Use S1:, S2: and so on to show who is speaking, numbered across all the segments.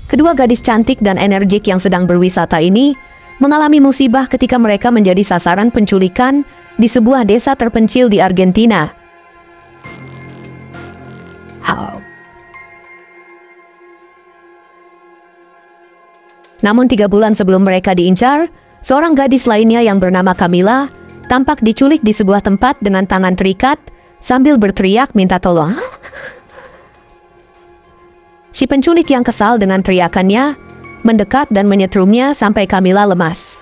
S1: kedua gadis cantik dan energik yang sedang berwisata ini mengalami musibah ketika mereka menjadi sasaran penculikan di sebuah desa terpencil di Argentina. Namun 3 bulan sebelum mereka diincar, seorang gadis lainnya yang bernama Camila tampak diculik di sebuah tempat dengan tangan terikat sambil berteriak minta tolong. Si penculik yang kesal dengan teriakannya mendekat dan menyetrumnya sampai Camila lemas.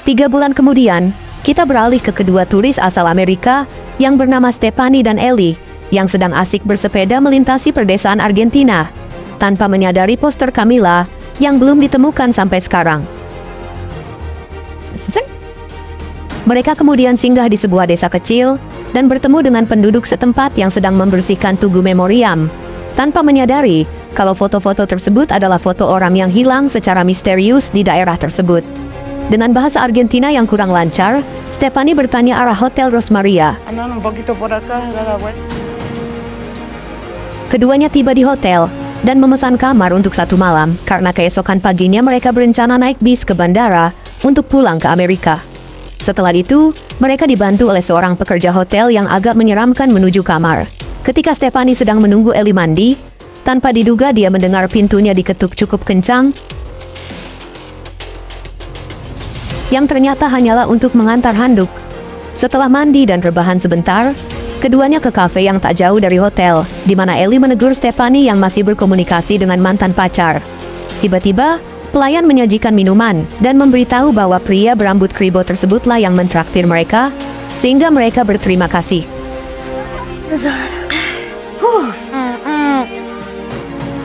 S1: 3 bulan kemudian, kita beralih ke kedua turis asal Amerika yang bernama Stephanie dan Ellie yang sedang asik bersepeda melintasi perdesaan Argentina tanpa menyadari poster Camila yang belum ditemukan sampai sekarang. Mereka kemudian singgah di sebuah desa kecil dan bertemu dengan penduduk setempat yang sedang membersihkan tugu memoriam, tanpa menyadari kalau foto-foto tersebut adalah foto orang yang hilang secara misterius di daerah tersebut. Dengan bahasa Argentina yang kurang lancar, Stephanie bertanya arah Hotel Rosmaria. Keduanya tiba di hotel dan memesan kamar untuk 1 malam karena keesokan paginya mereka berencana naik bis ke bandara untuk pulang ke Amerika. Setelah itu, mereka dibantu oleh seorang pekerja hotel yang agak menyeramkan menuju kamar. Ketika Stephanie sedang menunggu Ellie mandi, tanpa diduga dia mendengar pintunya diketuk cukup kencang, yang ternyata hanyalah untuk mengantar handuk. Setelah mandi dan rebahan sebentar, keduanya ke kafe yang tak jauh dari hotel, di mana Ellie menegur Stephanie yang masih berkomunikasi dengan mantan pacar. Tiba-tiba, pelayan menyajikan minuman dan memberitahu bahwa pria berambut kribo tersebutlah yang mentraktir mereka, sehingga mereka berterima kasih.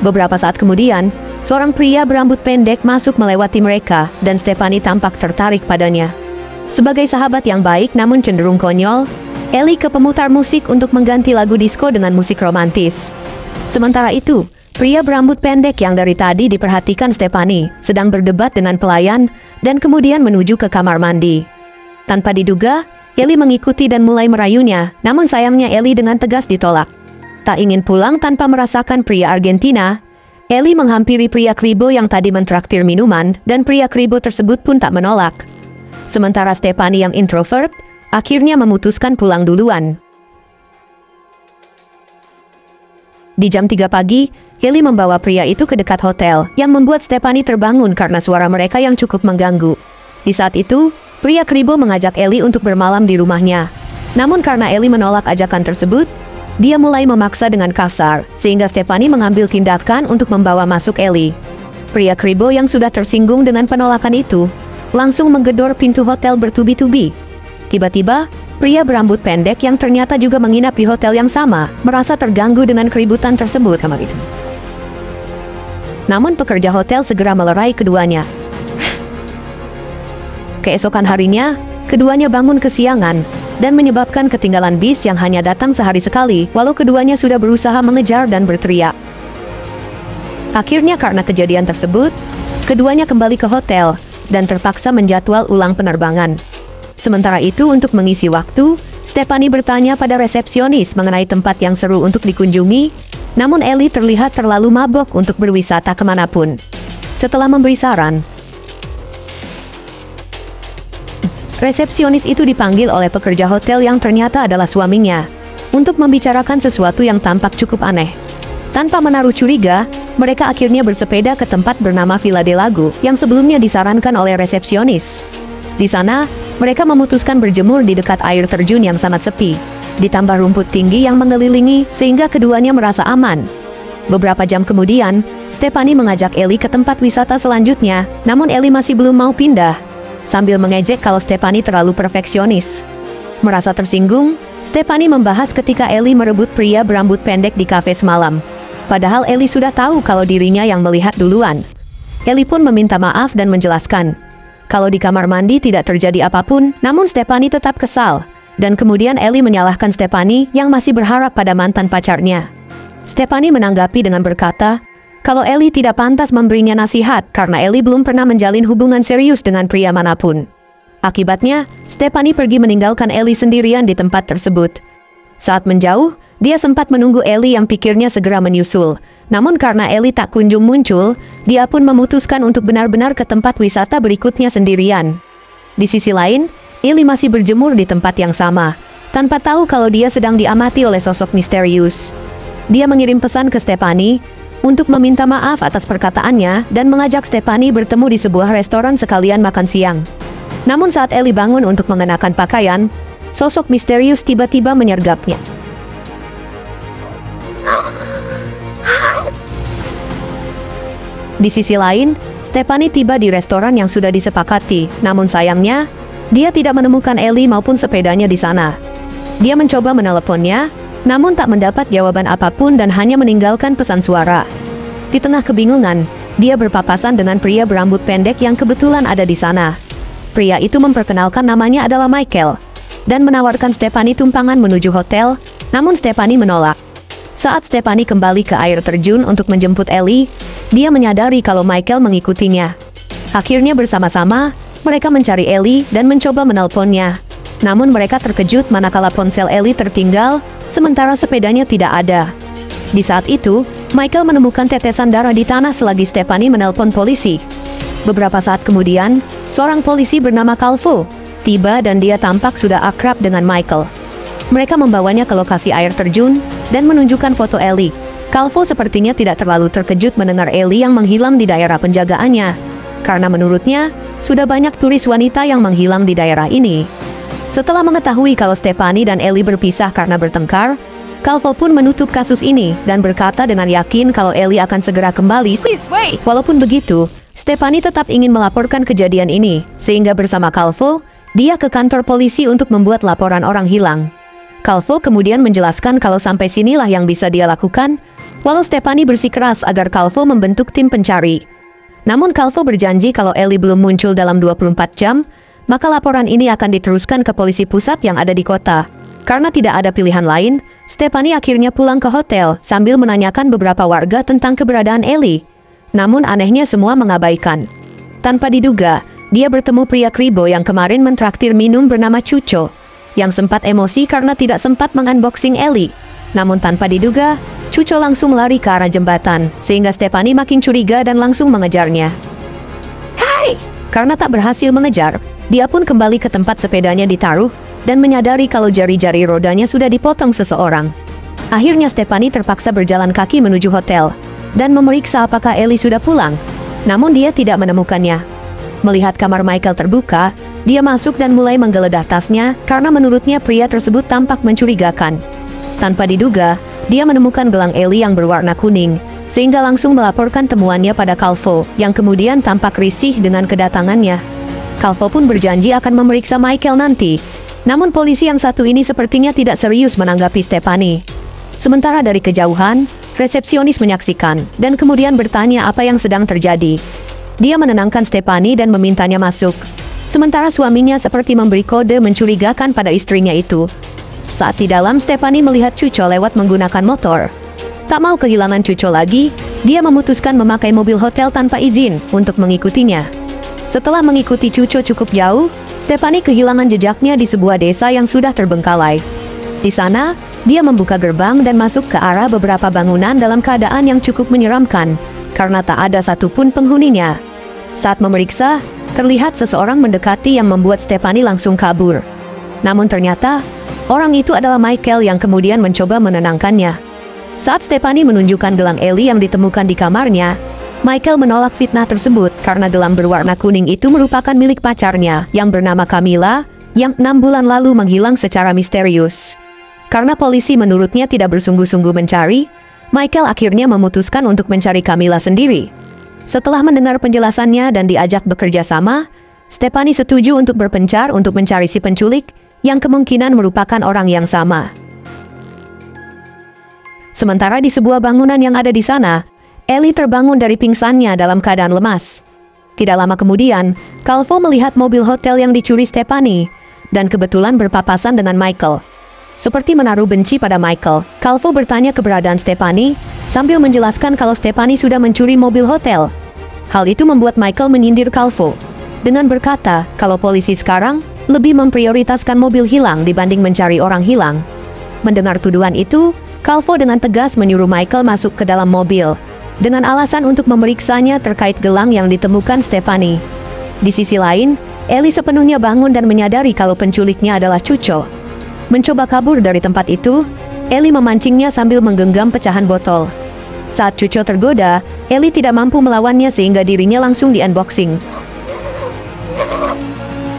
S1: Beberapa saat kemudian, seorang pria berambut pendek masuk melewati mereka dan Stephanie tampak tertarik padanya. Sebagai sahabat yang baik namun cenderung konyol, Ellie ke pemutar musik untuk mengganti lagu disco dengan musik romantis. Sementara itu, pria berambut pendek yang dari tadi diperhatikan Stephanie sedang berdebat dengan pelayan dan kemudian menuju ke kamar mandi. Tanpa diduga, Ellie mengikuti dan mulai merayunya, namun sayangnya Ellie dengan tegas ditolak. Tak ingin pulang tanpa merasakan pria Argentina, Ellie menghampiri pria kribo yang tadi mentraktir minuman dan pria kribo tersebut pun tak menolak. Sementara Stephanie yang introvert, akhirnya memutuskan pulang duluan. Di jam 3 pagi, Ellie membawa pria itu ke dekat hotel, yang membuat Stephanie terbangun karena suara mereka yang cukup mengganggu. Di saat itu, pria kribo mengajak Ellie untuk bermalam di rumahnya. Namun karena Ellie menolak ajakan tersebut, dia mulai memaksa dengan kasar, sehingga Stephanie mengambil tindakan untuk membawa masuk Ellie. Pria kribo yang sudah tersinggung dengan penolakan itu, langsung menggedor pintu hotel bertubi-tubi. Tiba-tiba, pria berambut pendek yang ternyata juga menginap di hotel yang sama, merasa terganggu dengan keributan tersebut kamar itu. Namun pekerja hotel segera melerai keduanya. Keesokan harinya, keduanya bangun kesiangan dan menyebabkan ketinggalan bis yang hanya datang sehari sekali, walau keduanya sudah berusaha mengejar dan berteriak. Akhirnya karena kejadian tersebut, keduanya kembali ke hotel dan terpaksa menjadwal ulang penerbangan. Sementara itu untuk mengisi waktu, Stephanie bertanya pada resepsionis mengenai tempat yang seru untuk dikunjungi, namun Ellie terlihat terlalu mabok untuk berwisata kemanapun. Setelah memberi saran, resepsionis itu dipanggil oleh pekerja hotel yang ternyata adalah suaminya, untuk membicarakan sesuatu yang tampak cukup aneh. Tanpa menaruh curiga, mereka akhirnya bersepeda ke tempat bernama Villa del Lago yang sebelumnya disarankan oleh resepsionis. Di sana, mereka memutuskan berjemur di dekat air terjun yang sangat sepi, ditambah rumput tinggi yang mengelilingi sehingga keduanya merasa aman. Beberapa jam kemudian, Stephanie mengajak Ellie ke tempat wisata selanjutnya, namun Ellie masih belum mau pindah, sambil mengejek kalau Stephanie terlalu perfeksionis. Merasa tersinggung, Stephanie membahas ketika Ellie merebut pria berambut pendek di kafe semalam. Padahal Ellie sudah tahu kalau dirinya yang melihat duluan. Ellie pun meminta maaf dan menjelaskan kalau di kamar mandi tidak terjadi apapun, namun Stephanie tetap kesal. Dan kemudian Ellie menyalahkan Stephanie yang masih berharap pada mantan pacarnya. Stephanie menanggapi dengan berkata, kalau Ellie tidak pantas memberinya nasihat karena Ellie belum pernah menjalin hubungan serius dengan pria manapun. Akibatnya, Stephanie pergi meninggalkan Ellie sendirian di tempat tersebut. Saat menjauh, Dia sempat menunggu Ellie yang pikirnya segera menyusul. Namun karena Ellie tak kunjung muncul, dia pun memutuskan untuk benar-benar ke tempat wisata berikutnya sendirian. Di sisi lain, Ellie masih berjemur di tempat yang sama, tanpa tahu kalau dia sedang diamati oleh sosok misterius. Dia mengirim pesan ke Stephanie untuk meminta maaf atas perkataannya dan mengajak Stephanie bertemu di sebuah restoran sekalian makan siang. Namun saat Ellie bangun untuk mengenakan pakaian, sosok misterius tiba-tiba menyergapnya. Di sisi lain, Stephanie tiba di restoran yang sudah disepakati, namun sayangnya, dia tidak menemukan Ellie maupun sepedanya di sana. Dia mencoba meneleponnya, namun tak mendapat jawaban apapun dan hanya meninggalkan pesan suara. Di tengah kebingungan, dia berpapasan dengan pria berambut pendek yang kebetulan ada di sana. Pria itu memperkenalkan namanya adalah Michael, dan menawarkan Stephanie tumpangan menuju hotel, namun Stephanie menolak. Saat Stephanie kembali ke air terjun untuk menjemput Ellie, dia menyadari kalau Michael mengikutinya. Akhirnya bersama-sama, mereka mencari Ellie dan mencoba menelponnya. Namun mereka terkejut manakala ponsel Ellie tertinggal, sementara sepedanya tidak ada. Di saat itu, Michael menemukan tetesan darah di tanah selagi Stephanie menelpon polisi. Beberapa saat kemudian, seorang polisi bernama Calvo tiba dan dia tampak sudah akrab dengan Michael. Mereka membawanya ke lokasi air terjun dan menunjukkan foto Ellie. Calvo sepertinya tidak terlalu terkejut mendengar Ellie yang menghilang di daerah penjagaannya, karena menurutnya, sudah banyak turis wanita yang menghilang di daerah ini. Setelah mengetahui kalau Stephanie dan Ellie berpisah karena bertengkar, Calvo pun menutup kasus ini dan berkata dengan yakin kalau Ellie akan segera kembali. Walaupun begitu, Stephanie tetap ingin melaporkan kejadian ini, sehingga bersama Calvo, dia ke kantor polisi untuk membuat laporan orang hilang. Calvo kemudian menjelaskan kalau sampai sinilah yang bisa dia lakukan, walau Stephanie bersikeras agar Calvo membentuk tim pencari. Namun Calvo berjanji kalau Ellie belum muncul dalam 24 jam, maka laporan ini akan diteruskan ke polisi pusat yang ada di kota. Karena tidak ada pilihan lain, Stephanie akhirnya pulang ke hotel sambil menanyakan beberapa warga tentang keberadaan Ellie. Namun anehnya semua mengabaikan. Tanpa diduga, dia bertemu pria kribo yang kemarin mentraktir minum bernama Chucho, yang sempat emosi karena tidak sempat mengunboxing Ellie. Namun tanpa diduga, Chucho langsung lari ke arah jembatan, sehingga Stephanie makin curiga dan langsung mengejarnya. Hai! Karena tak berhasil mengejar, dia pun kembali ke tempat sepedanya ditaruh, dan menyadari kalau jari-jari rodanya sudah dipotong seseorang. Akhirnya Stephanie terpaksa berjalan kaki menuju hotel, dan memeriksa apakah Ellie sudah pulang. Namun dia tidak menemukannya. Melihat kamar Michael terbuka, dia masuk dan mulai menggeledah tasnya karena menurutnya pria tersebut tampak mencurigakan. Tanpa diduga, dia menemukan gelang Ellie yang berwarna kuning, sehingga langsung melaporkan temuannya pada Calvo, yang kemudian tampak risih dengan kedatangannya. Calvo pun berjanji akan memeriksa Michael nanti, namun polisi yang satu ini sepertinya tidak serius menanggapi Stephanie. Sementara dari kejauhan, resepsionis menyaksikan, dan kemudian bertanya apa yang sedang terjadi. Dia menenangkan Stephanie dan memintanya masuk. Sementara suaminya seperti memberi kode mencurigakan pada istrinya itu. Saat di dalam, Stephanie melihat Chucho lewat menggunakan motor. Tak mau kehilangan Chucho lagi, dia memutuskan memakai mobil hotel tanpa izin untuk mengikutinya. Setelah mengikuti Chucho cukup jauh, Stephanie kehilangan jejaknya di sebuah desa yang sudah terbengkalai. Di sana, dia membuka gerbang dan masuk ke arah beberapa bangunan dalam keadaan yang cukup menyeramkan, karena tak ada satupun penghuninya. Saat memeriksa, terlihat seseorang mendekati yang membuat Stephanie langsung kabur. Namun ternyata, orang itu adalah Michael yang kemudian mencoba menenangkannya. Saat Stephanie menunjukkan gelang Ellie yang ditemukan di kamarnya, Michael menolak fitnah tersebut karena gelang berwarna kuning itu merupakan milik pacarnya yang bernama Camilla, yang 6 bulan lalu menghilang secara misterius. Karena polisi menurutnya tidak bersungguh-sungguh mencari, Michael akhirnya memutuskan untuk mencari Camilla sendiri. Setelah mendengar penjelasannya dan diajak bekerja sama, Stephanie setuju untuk berpencar untuk mencari si penculik, yang kemungkinan merupakan orang yang sama. Sementara di sebuah bangunan yang ada di sana, Ellie terbangun dari pingsannya dalam keadaan lemas. Tidak lama kemudian, Calvo melihat mobil hotel yang dicuri Stephanie, dan kebetulan berpapasan dengan Michael. Seperti menaruh benci pada Michael, Calvo bertanya keberadaan Stephanie, sambil menjelaskan kalau Stephanie sudah mencuri mobil hotel. Hal itu membuat Michael menyindir Calvo, dengan berkata kalau polisi sekarang lebih memprioritaskan mobil hilang dibanding mencari orang hilang. Mendengar tuduhan itu, Calvo dengan tegas menyuruh Michael masuk ke dalam mobil, dengan alasan untuk memeriksanya terkait gelang yang ditemukan Stephanie. Di sisi lain, Ellie sepenuhnya bangun dan menyadari kalau penculiknya adalah Chucho. Mencoba kabur dari tempat itu, Ellie memancingnya sambil menggenggam pecahan botol. Saat Chucho tergoda, Ellie tidak mampu melawannya sehingga dirinya langsung di-unboxing.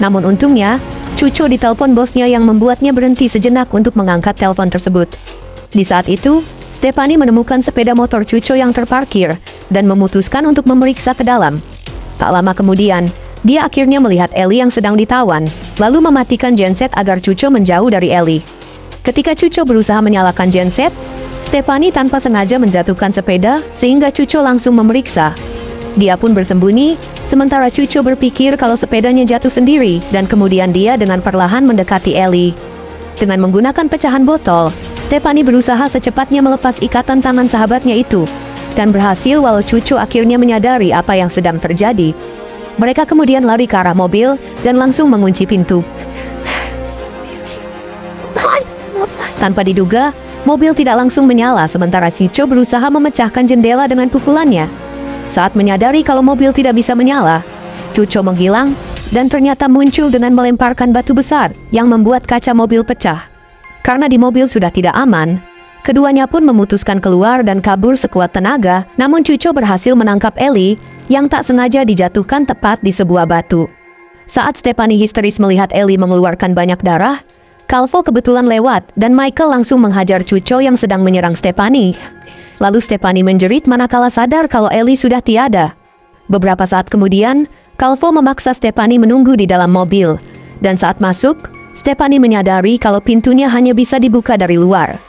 S1: Namun untungnya, Chucho ditelepon bosnya yang membuatnya berhenti sejenak untuk mengangkat telepon tersebut. Di saat itu, Stephanie menemukan sepeda motor Chucho yang terparkir dan memutuskan untuk memeriksa ke dalam. Tak lama kemudian, dia akhirnya melihat Ellie yang sedang ditawan, lalu mematikan genset agar Chucho menjauh dari Ellie. Ketika Chucho berusaha menyalakan genset, Stephanie tanpa sengaja menjatuhkan sepeda sehingga Chucho langsung memeriksa. Dia pun bersembunyi, sementara Chucho berpikir kalau sepedanya jatuh sendiri dan kemudian dia dengan perlahan mendekati Ellie. Dengan menggunakan pecahan botol, Stephanie berusaha secepatnya melepas ikatan tangan sahabatnya itu, dan berhasil walau Chucho akhirnya menyadari apa yang sedang terjadi. Mereka kemudian lari ke arah mobil dan langsung mengunci pintu. Tanpa diduga, mobil tidak langsung menyala sementara Chucho berusaha memecahkan jendela dengan pukulannya. Saat menyadari kalau mobil tidak bisa menyala, Chucho menghilang dan ternyata muncul dengan melemparkan batu besar yang membuat kaca mobil pecah. Karena di mobil sudah tidak aman, keduanya pun memutuskan keluar dan kabur sekuat tenaga, namun Chucho berhasil menangkap Ellie yang tak sengaja dijatuhkan tepat di sebuah batu. Saat Stephanie histeris melihat Ellie mengeluarkan banyak darah, Calvo kebetulan lewat dan Michael langsung menghajar Chucho yang sedang menyerang Stephanie. Lalu Stephanie menjerit manakala sadar kalau Ellie sudah tiada. Beberapa saat kemudian, Calvo memaksa Stephanie menunggu di dalam mobil, dan saat masuk, Stephanie menyadari kalau pintunya hanya bisa dibuka dari luar.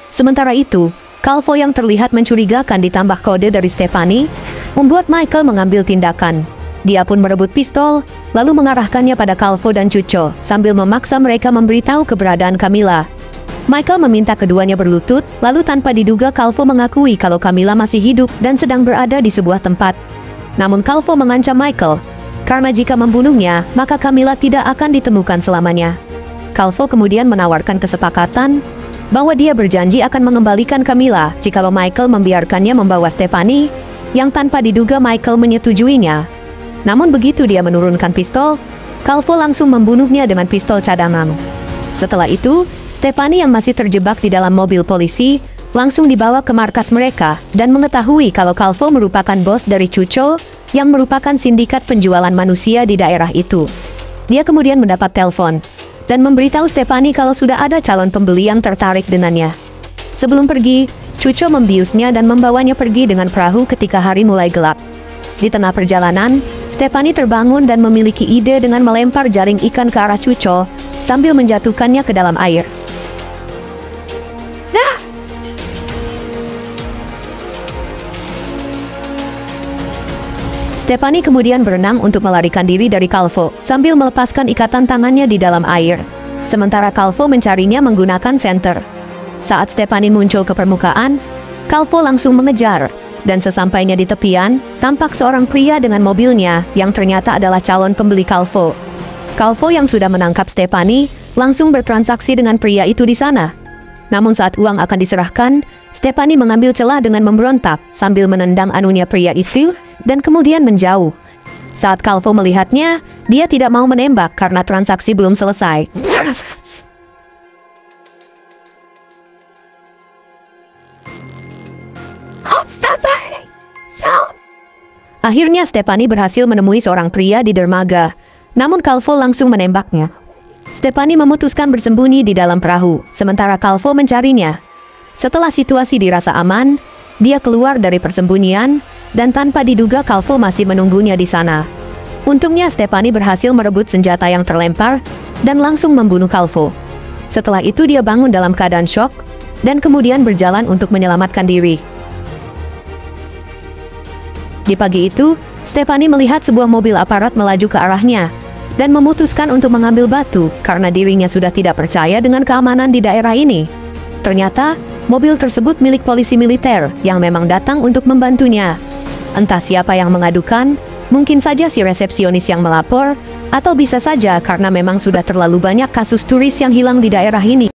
S1: Sementara itu, Calvo yang terlihat mencurigakan ditambah kode dari Stephanie, membuat Michael mengambil tindakan. Dia pun merebut pistol, lalu mengarahkannya pada Calvo dan Chucho, sambil memaksa mereka memberitahu keberadaan Camilla. Michael meminta keduanya berlutut, lalu tanpa diduga Calvo mengakui kalau Camilla masih hidup dan sedang berada di sebuah tempat. Namun Calvo mengancam Michael, karena jika membunuhnya, maka Camilla tidak akan ditemukan selamanya. Calvo kemudian menawarkan kesepakatan, bahwa dia berjanji akan mengembalikan Camilla jikalau Michael membiarkannya membawa Stephanie, yang tanpa diduga Michael menyetujuinya. Namun begitu dia menurunkan pistol, Calvo langsung membunuhnya dengan pistol cadangan. Setelah itu, Stephanie yang masih terjebak di dalam mobil polisi, langsung dibawa ke markas mereka dan mengetahui kalau Calvo merupakan bos dari Chucho, yang merupakan sindikat penjualan manusia di daerah itu. Dia kemudian mendapat telepon, dan memberitahu Stephanie kalau sudah ada calon pembeli yang tertarik dengannya. Sebelum pergi, Chucho membiusnya dan membawanya pergi dengan perahu ketika hari mulai gelap. Di tengah perjalanan, Stephanie terbangun dan memiliki ide dengan melempar jaring ikan ke arah Chucho sambil menjatuhkannya ke dalam air. Stephanie kemudian berenang untuk melarikan diri dari Calvo sambil melepaskan ikatan tangannya di dalam air. Sementara Calvo mencarinya menggunakan senter. Saat Stephanie muncul ke permukaan, Calvo langsung mengejar. Dan sesampainya di tepian, tampak seorang pria dengan mobilnya yang ternyata adalah calon pembeli Calvo. Calvo yang sudah menangkap Stephanie langsung bertransaksi dengan pria itu di sana. Namun saat uang akan diserahkan, Stephanie mengambil celah dengan memberontak sambil menendang anunya pria itu dan kemudian menjauh. Saat Calvo melihatnya, dia tidak mau menembak karena transaksi belum selesai. Akhirnya Stephanie berhasil menemui seorang pria di dermaga, namun Calvo langsung menembaknya. Stephanie memutuskan bersembunyi di dalam perahu, sementara Calvo mencarinya. Setelah situasi dirasa aman, dia keluar dari persembunyian, dan tanpa diduga Calvo masih menunggunya di sana. Untungnya Stephanie berhasil merebut senjata yang terlempar, dan langsung membunuh Calvo. Setelah itu dia bangun dalam keadaan syok, dan kemudian berjalan untuk menyelamatkan diri. Di pagi itu, Stephanie melihat sebuah mobil aparat melaju ke arahnya, dan memutuskan untuk mengambil batu karena dirinya sudah tidak percaya dengan keamanan di daerah ini. Ternyata, mobil tersebut milik polisi militer yang memang datang untuk membantunya. Entah siapa yang mengadukan, mungkin saja si resepsionis yang melapor, atau bisa saja karena memang sudah terlalu banyak kasus turis yang hilang di daerah ini.